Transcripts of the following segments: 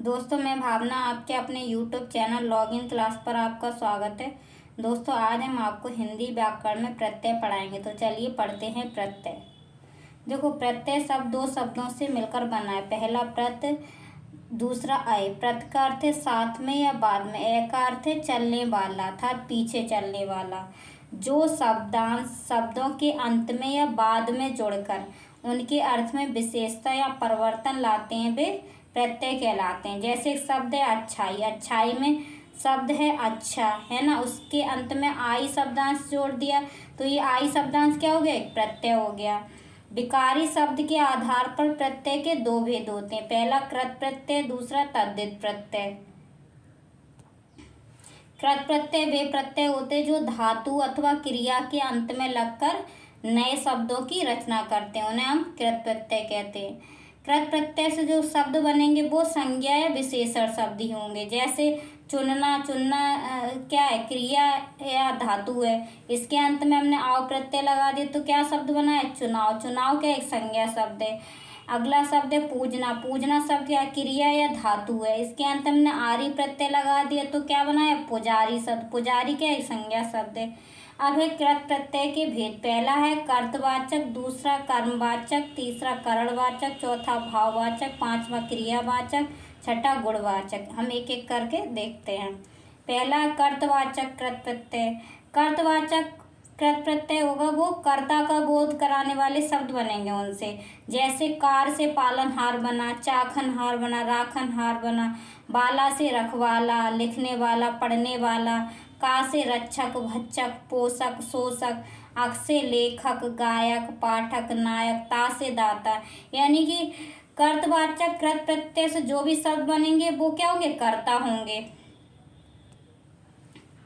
दोस्तों, मैं भावना आपके अपने YouTube चैनल लॉगिन क्लास पर आपका स्वागत है। दोस्तों, आज हम आपको हिंदी व्याकरण में प्रत्यय पढ़ाएंगे। तो चलिए पढ़ते हैं प्रत्यय। देखो, प्रत्यय शब्द दो शब्दों से मिलकर बना है। पहला प्रत्यय, दूसरा अय। प्रत्यय का अर्थ है साथ में या बाद में। अय का अर्थ है चलने वाला अर्थात पीछे चलने वाला। जो शब्दांश शब्दों के अंत में या बाद में जुड़कर उनके अर्थ में विशेषता या परिवर्तन लाते हैं वे प्रत्यय कहलाते हैं। जैसे एक शब्द है अच्छाई, अच्छाई में शब्द है अच्छा, है ना, उसके अंत में आई शब्दांश जोड़ दिया तो ये आई शब्दांश क्या हो गया? एक प्रत्यय हो गया। विकारी शब्द के आधार पर प्रत्यय के दो भेद होते हैं। पहला कृत प्रत्यय, दूसरा तद्धित प्रत्यय। कृत प्रत्यय वे प्रत्यय होते हैं जो धातु अथवा क्रिया के अंत में लगकर नए शब्दों की रचना करते हैं, उन्हें हम कृत प्रत्यय कहते हैं। कृत प्रत्यय से जो शब्द बनेंगे वो संज्ञा या विशेषण शब्द ही होंगे। जैसे चुनना, चुनना क्या है? क्रिया या धातु है। इसके अंत में हमने आव प्रत्यय लगा दिया तो क्या शब्द बना है? चुनाव। चुनाव क्या? एक संज्ञा शब्द है। अगला शब्द है पूजना। पूजना शब्द क्या? क्रिया या धातु है। इसके अंत हमने आरी प्रत्यय लगा दिया तो क्या बना है? पुजारी शब्द। पुजारी क्या है? एक संज्ञा शब्द है। अब है कृत प्रत्यय के भेद। पहला है कर्तवाचक, दूसरा कर्मवाचक, तीसरा करणवाचक, चौथा भाववाचक, पांचवा क्रियावाचक, छठा गुणवाचक। हम एक एक करके देखते हैं। पहला कर्तवाचक कृत प्रत्यय। कर्तवाचक कृत प्रत्यय होगा वो कर्ता का बोध कराने वाले शब्द बनेंगे उनसे। जैसे कार से पालनहार बना, चाखनहार बना, राखनहार बना। बाला से रखवाला, लिखने वाला, पढ़ने वाला। का से रक्षक, भक्षक, पोषक, शोषक। अक से लेखक, गायक, पाठक, नायक। ता से दाता। यानी कि कर्तवाचक कृत प्रत्यय से जो भी शब्द बनेंगे वो क्या होंगे? कर्ता होंगे।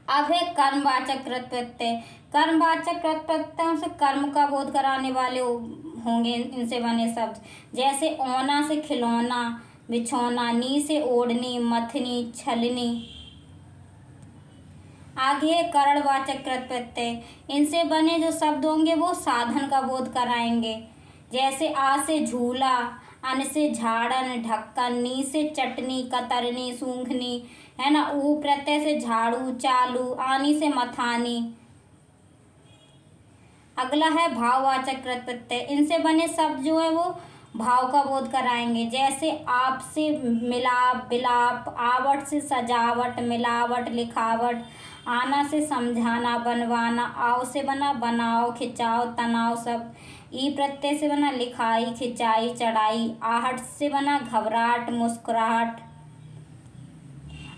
अब है कर्मवाचक कृत प्रत्यय। कर्मवाचक कृत प्रत्ययों से कर्म का बोध कराने वाले होंगे इनसे बने शब्द। जैसे ओना से खिलौना, बिछौना। नी से ओढ़नी, मथनी, छलनी। आगे है करणवाचक कृत प्रत्यय। इनसे बने जो शब्द होंगे वो साधन का बोध कराएंगे। जैसे आ से झूला, अन से झाड़न, ढक्कन। नी से चटनी, कतरनी, सूंघनी, है ना। ऊ प्रत्यय से झाड़ू, चालू। आनी से मथानी। अगला है भाववाचक कृत प्रत्यय। इनसे बने शब्द जो है वो भाव का बोध कराएंगे। जैसे आप से मिलाप, बिलाप। आवट से सजावट, मिलावट, लिखावट। आना से समझाना, बनवाना। आओ से बना बनाओ, खिंचाओ, तनाव सब। ई प्रत्यय से बना लिखाई, खिंचाई, चढ़ाई। आहट से बना घबराहट, मुस्कुराहट।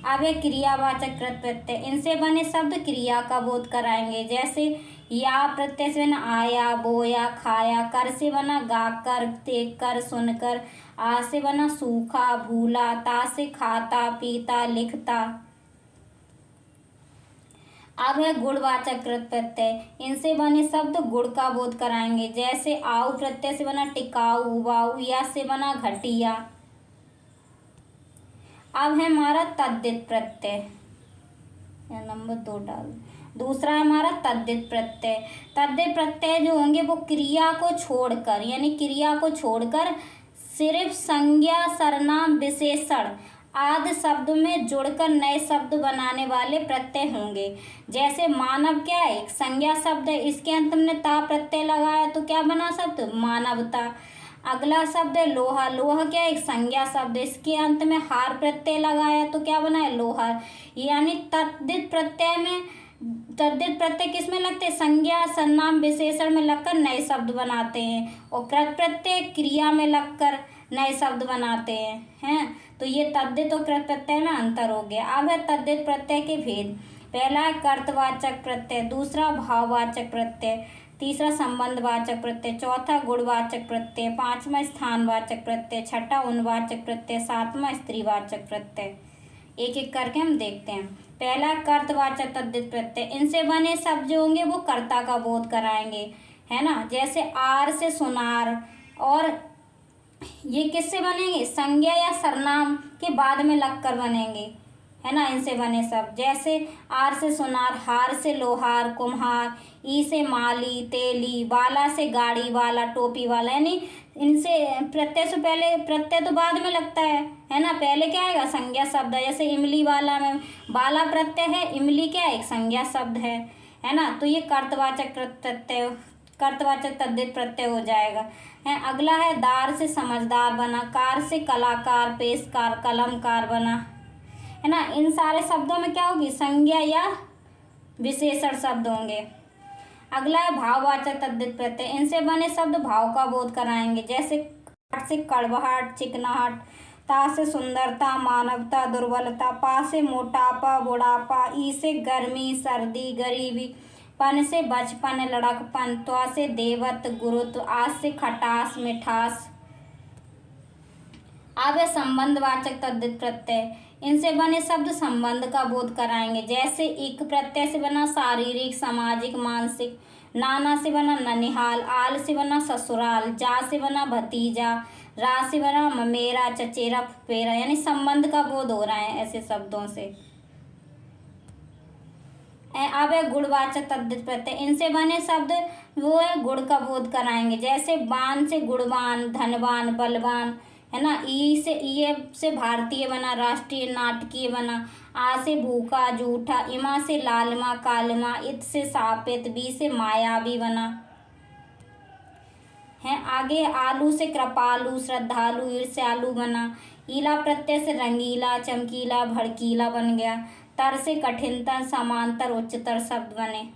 अब है क्रियावाचक कृत प्रत्यय। इनसे बने शब्द क्रिया का बोध कराएंगे। जैसे या प्रत्यय से बना आया, बोया, खाया। कर से बना गाकर, देखकर, सुनकर। आ से बना सूखा, भूला। ता से खाता, पीता, लिखता। अब है गुणवाचक कृत प्रत्यय। इनसे बने शब्द गुण का बोध कराएंगे। जैसे आऊ प्रत्यय से बना टिकाऊ, उबाऊ। या से बना घटिया। अब है हमारा तद्धित प्रत्यय। नंबर 2 डाल। दूसरा है हमारा तद्धित प्रत्यय। तद्धित प्रत्यय जो होंगे वो क्रिया को छोड़कर, यानी क्रिया को छोड़कर सिर्फ संज्ञा, सर्वनाम, विशेषण आदि शब्द में जुड़कर नए शब्द बनाने वाले प्रत्यय होंगे। जैसे मानव क्या है? एक संज्ञा शब्द है। इसके अंत में ता प्रत्यय लगाया तो क्या बना शब्द? मानवता। अगला शब्द है लोहा। लोहा क्या है? एक संज्ञा शब्द। इसके अंत में हार प्रत्यय लगाया तो क्या बना है? लोहार। यानी तद्धित प्रत्यय में, तद्धित प्रत्यय किस में लगते हैं? संज्ञा, सर्वनाम, विशेषण में लगकर नए शब्द बनाते हैं। और कृत प्रत्यय क्रिया में लगकर नए शब्द बनाते हैं। तो ये तद्धित और कृत प्रत्यय में अंतर हो गया। अब है तद्धित प्रत्यय के भेद। पहला है कर्तवाचक प्रत्यय, दूसरा भाववाचक प्रत्यय, तीसरा संबंधवाचक प्रत्यय, चौथा गुणवाचक प्रत्यय, पांचवा स्थानवाचक प्रत्यय, छठा उनवाचक प्रत्यय, सातवां स्त्रीवाचक प्रत्यय। एक एक करके हम देखते हैं। पहला कर्तवाचक तद्धित प्रत्यय। इनसे बने शब्द जो होंगे वो कर्ता का बोध कराएंगे, है ना। जैसे आर से सुनार। और ये किससे बनेंगे? संज्ञा या सर्वनाम के बाद में लगकर बनेंगे। है ना, इनसे बने शब्द जैसे आर से सुनार, हार से लोहार कुम्हार, ई से माली तेली, वाला से गाड़ी वाला टोपी वाला, यानी इनसे प्रत्यय से पहले, प्रत्यय तो बाद में लगता है ना, पहले क्या आएगा, संज्ञा शब्द है। जैसे इमली वाला में वाला प्रत्यय है, इमली क्या है, एक संज्ञा शब्द है ना, तो ये कर्तवाचक प्रत्यय, कर्तवाचक तद्धित प्रत्यय हो जाएगा। अगला है दार से समझदार बना, कार से कलाकार पेशकार कलमकार बना, है ना। इन सारे शब्दों में क्या होगी, संज्ञा या विशेषण शब्द होंगे। अगला है भाववाचक तद्धित प्रत्यय, इनसे बने शब्द भाव का बोध कराएंगे। जैसे काट से कड़वाहट चिकनाहट, ता से सुंदरता मानवता दुर्बलता, पा से मोटापा बुढ़ापा, ई से गर्मी सर्दी गरीबी, पन से बचपन लड़कपन, त्वा से देवत्व गुरुत्व, आज से खटास मिठास। अब है संबंधवाचक तद्धित प्रत्यय, इनसे बने शब्द संबंध का बोध कराएंगे। जैसे इक प्रत्यय से बना शारीरिक सामाजिक मानसिक, नाना से बना ननिहाल, आल से बना ससुराल, जा से बना भतीजा, रा से बना ममेरा चचेरा फुफेरा, यानी संबंध का बोध हो रहा है ऐसे शब्दों से। अब है गुणवाचक तद्धित प्रत्यय, इनसे बने शब्द वो है गुण का बोध कराएंगे। जैसे बान से गुणवान धनवान बलवान, है ना। ई से भारतीय बना राष्ट्रीय नाटकीय बना, आ से भूखा जूठा, इमा से लालमा कालमा, इत से सापित, बी से मायावी बना है। आगे आलू से कृपालु श्रद्धालु, ईर्ष्यालु बना, ईला प्रत्यय से रंगीला चमकीला भड़कीला बन गया, तर से कठिनतर समांतर उच्चतर शब्द बने।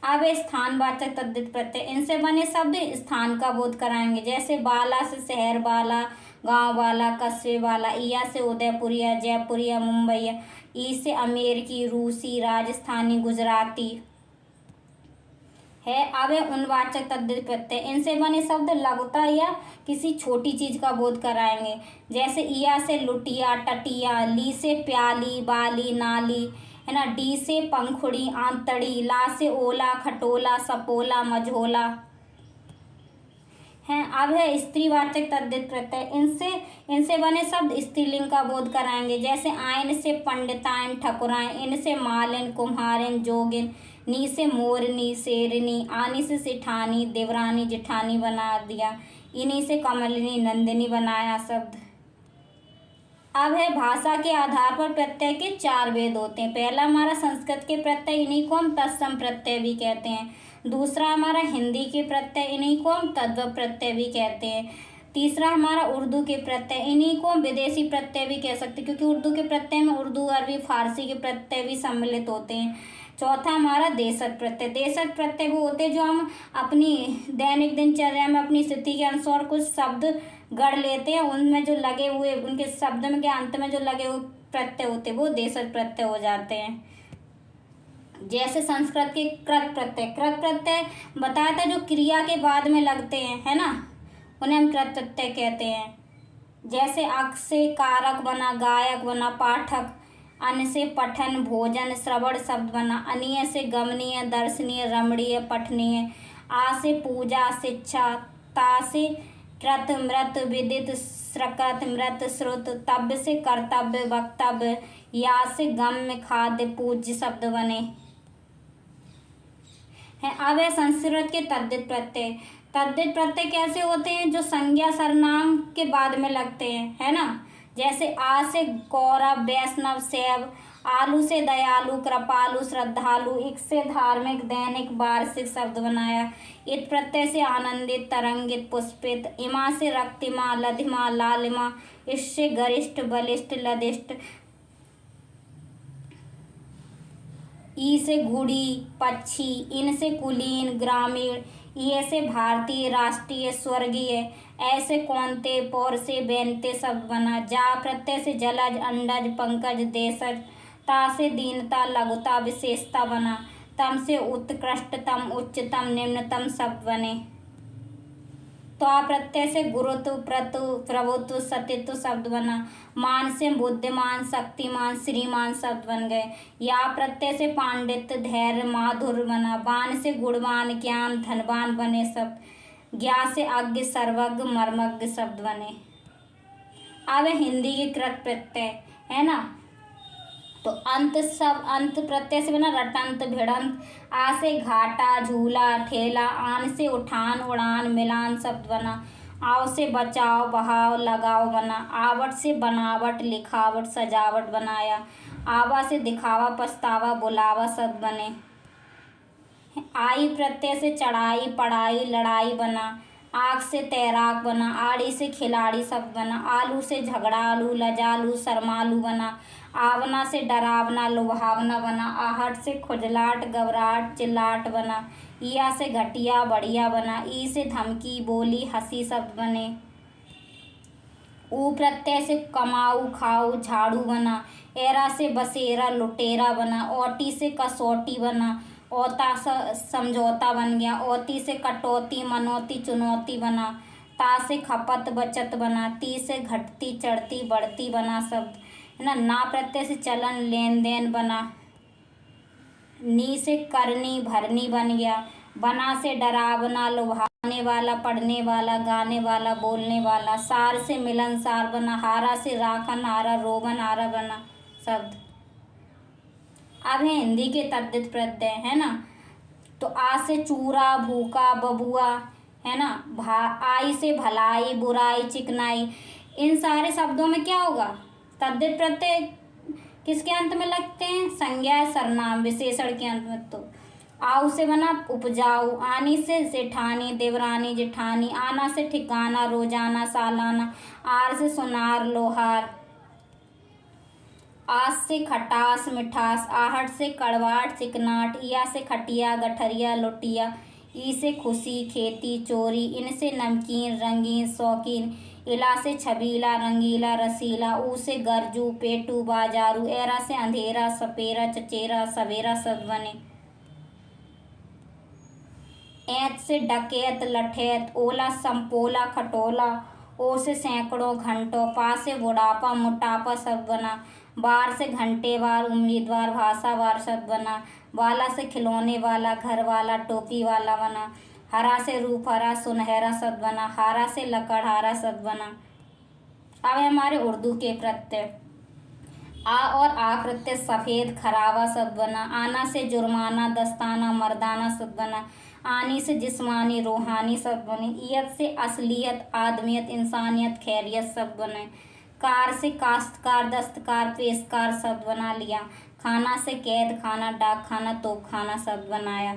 अब स्थानवाचक तद्धित प्रत्यय, इनसे बने शब्द स्थान का बोध कराएंगे। जैसे बाला से शहर वाला गांव वाला कस्बे वाला, इया से उदयपुरिया जयपुरिया मुंबईया, ई से अमेरिकी रूसी राजस्थानी गुजराती है। अब उनवाचक तद्धित प्रत्यय, इनसे बने शब्द लघुता या किसी छोटी चीज का बोध कराएंगे। जैसे इया से लुटिया टटिया, ली से प्याली बाली नाली, है ना, डी से पंखुड़ी आंतड़ी, ला से ओला खटोला सपोला मझोला है। अब है स्त्रीवाचक तद्धित प्रत्यय, इनसे बने शब्द स्त्रीलिंग का बोध कराएंगे। जैसे आयन से पंडितायन ठकुराइन, इन से मालिन कुम्हारिन जोगिन, नी से मोरनी शेरनी, आनी से सिठानी देवरानी जिठानी बना दिया, इन्हीं से कमलिनी नंदिनी बनाया शब्द। अब है भाषा के आधार पर प्रत्यय के 4 भेद होते हैं। पहला हमारा संस्कृत के प्रत्यय, इन्हीं को हम तत्सम प्रत्यय भी कहते हैं। दूसरा हमारा हिंदी के प्रत्यय, इन्हीं को हम तद्भव प्रत्यय भी कहते हैं। तीसरा हमारा उर्दू के प्रत्यय, इन्हीं को हम विदेशी प्रत्यय भी कह सकते हैं, क्योंकि उर्दू के प्रत्यय में उर्दू अरबी फारसी के प्रत्यय भी सम्मिलित होते हैं। चौथा हमारा देशज प्रत्यय, देशज प्रत्यय वो होते हैं जो हम अपनी दैनिक दिनचर्या में अपनी स्थिति के अनुसार कुछ शब्द गढ़ लेते हैं, उनमें जो लगे हुए उनके शब्द में के अंत में जो लगे हुए प्रत्यय होते हैं वो देशज प्रत्यय हो जाते हैं। जैसे संस्कृत के कृत प्रत्यय बताया था जो क्रिया के बाद में लगते हैं, है ना, उन्हें हम कृत प्रत्यय कहते हैं। जैसे अक से कारक बना गायक बना पाठक, अन से पठन भोजन श्रवण शब्द बना, अनीय से गमनीय दर्शनीय रमणीय पठनीय, आ से पूजा शिक्षा, ता से कृत मृत विदित श्रकृत मृत श्रुत, तब से कर्तव्य वक्तव्य, या से गम्य खाद्य पूज्य शब्द बने हैं। अब है संस्कृत के तद्धित प्रत्यय, तद्धित प्रत्यय कैसे होते हैं, जो संज्ञा सर्वनाम के बाद में लगते हैं, है ना। जैसे आ से कौरव वैष्णव शैव, आलू से दयालु कृपालु श्रद्धालु, इक से धार्मिक दैनिक वार्षिक शब्द बनाया, इत प्रत्यय से आनंदित तरंगित पुष्पित, इमा से रक्तिमा लधिमा लालिमा, इससे गरिष्ठ बलिष्ठ लदिष्ट, ई से घुड़ी पक्षी, इन से कुलीन ग्रामीण, ये से भारतीय राष्ट्रीय स्वर्गीय, ऐसे कौनते पौर से बेनते शब्द बना। जा प्रत्यय से जलज अंडज पंकज देशज, ता से दीनता लघुता विशेषता बना, तम से उत्कृष्टतम उच्चतम निम्नतम शब्द बने। त्वा प्रत्यय से गुरुत्व प्रभुत्व सतित्व शब्द बना। मान से बुद्धिमान शक्तिमान श्रीमान शब्द बन गए। या प्रत्यय से पांडित्य धैर्य माधुर्य बना। वान से गुणवान ज्ञान धनवान बने शब्द। ज्ञा से अज्ञ सर्वज्ञ मर्मज्ञ शब्द बने। अब हिंदी के कृत प्रत्यय है ना, तो अंत प्रत्यय से बना रटंत भिड़ंत। आ से घाटा झूला ठेला। आन से उठान उड़ान मिलान शब्द बना। आओ से बचाओ बहाव लगाओ बना। आवट से बनावट लिखावट सजावट बनाया। आवा से दिखावा पछतावा बुलावा शब्द बने। आई प्रत्यय से चढ़ाई पढ़ाई लड़ाई बना। आग से तैराक बना। आड़ी से खिलाड़ी शब्द बना। आलू से झगड़ालू लजालू शर्मालू बना। आवना से डरावना लुभावना बना। आहट से खुजलाहट घबराहट चिल्लाहट बना। ईया से घटिया बढ़िया बना। ई से धमकी बोली हंसी शब्द बने। ऊ प्रत्यय से कमाऊ खाऊ झाड़ू बना। एरा से बसेरा लुटेरा बना। ओटी से कसौटी बना। ओता समझौता बन गया। ओती से कटौती मनौती चुनौती बना। ता से खपत बचत बना। ती से घटती चढ़ती बढ़ती बना शब्द है ना प्रत्यय से चलन लेन देन बना। नी से करनी भरनी बन गया। बना से डरावना लुभाने वाला पढ़ने वाला गाने वाला बोलने वाला। सार से मिलनसार बना। हारा से राखन हारा रोगन हारा बना शब्द। अब है हिंदी के तद्धित प्रत्यय है ना। तो आ से चूरा भूखा बबुआ है ना। आई से भलाई बुराई चिकनाई। इन सारे शब्दों में क्या होगा, तद्धित प्रत्यय किसके अंत में लगते हैं, संज्ञा सर्वनाम विशेषण के अंत में। तो आऊ से बना उपजाऊ। आनी से जेठानी देवरानी जेठानी। आना से ठिकाना रोजाना सालाना। आर से सुनार लोहार। आस से खटास मिठास। आहट से कड़वाट चिकनाट। इया से खटिया गठरिया लुटिया। ई से खुशी खेती चोरी। इन से नमकीन रंगीन शौकीन। इला से छबीला रंगीला रसीला। ऊ से गरजू पेटू बाजारू। एरा से अंधेरा सपेरा चचेरा सवेरा शब्द बने। ऐत से डकैत लठैत। ओला संपोला खटोला। ओ से सैकड़ों घंटों। पा से बुढ़ापा मोटापा शब्द बना। बार से घंटेवार उम्मीदवार भाषावार शब्द बना। वाला से खिलौने वाला घर वाला टोपी वाला बना। हरा से रूप हरा सुनहरा शब्द बना। हारा से लकड़हारा शब्द बना। अब हमारे उर्दू के प्रत्यय। आ और आ प्रत्यय सफ़ेद खराबा शब्द बना। आना से जुर्माना दस्ताना मर्दाना शब्द बना। आनी से जिस्मानी रूहानी शब्द बने। ईयत से असलियत आदमियत इंसानियत खैरियत शब्द बने। कार से काश्तकार दस्तकार पेशकार शब्द बना लिया। खाना से कैद खाना डाक खाना तोप खाना शब्द बनाया।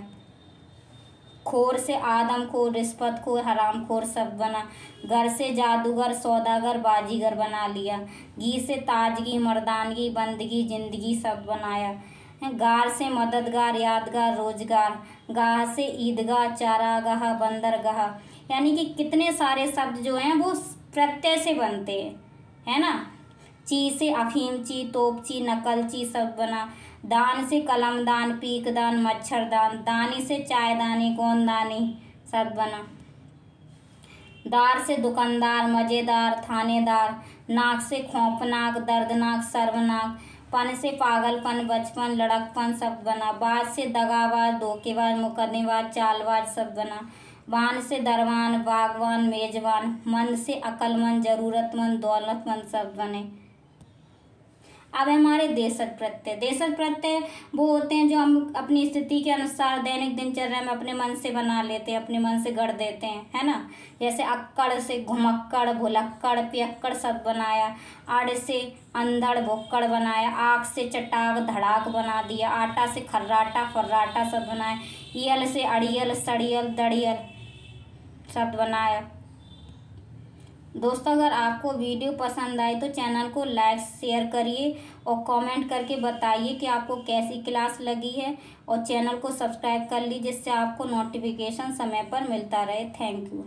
खोर से आदम खोर रिश्वत खोर हराम खोर शब्द बना। घर से जादूगर सौदागर बाजीगर बना लिया। घी से ताजगी मर्दानगी बंदगी जिंदगी शब्द बनाया। गार से मददगार यादगार रोजगार। गाह से ईदगाह चारागाह बंदरगाह। यानी कि कितने सारे शब्द जो हैं वो प्रत्यय से बनते हैं है ना। ची से अफीमची तोपची नकलची शब्द बना। दान से कलमदान पीकदान मच्छरदान। दानी से चायदानी गोंदानी शब्द बना। दार से दुकानदार मज़ेदार थानेदार। नाक से खौफनाक दर्दनाक सर्वनाक। पन से पागलपन बचपन लड़कपन शब्द बना। बाज से दगाबाज धोखेबाज मुकदमेबाज चालबाज शब्द बना। बान से दरबान बागवान मेजबान। मन से अक्लमंद जरूरतमंद दौलतमंद शब्द बने। अब हमारे देशज प्रत्यय। देशज प्रत्यय वो होते हैं जो हम अपनी स्थिति के अनुसार दैनिक दिनचर्या में अपने मन से बना लेते हैं अपने मन से गढ़ देते हैं है ना। जैसे अक्कड़ से घुमक्कड़ भुलक्कड़ पियक्कड़ शब्द बनाया। आड़ से अंधड़ भुक्कड़ बनाया। आग से चटाक धड़ाक बना दिया। आटा से खर्राटा फर्राटा शब्द बनाया। यल से अड़ियल सड़ियल दड़ियल शब्द बनाया। दोस्तों अगर आपको वीडियो पसंद आए तो चैनल को लाइक शेयर करिए और कमेंट करके बताइए कि आपको कैसी क्लास लगी है और चैनल को सब्सक्राइब कर लीजिए जिससे आपको नोटिफिकेशन समय पर मिलता रहे। Thank you.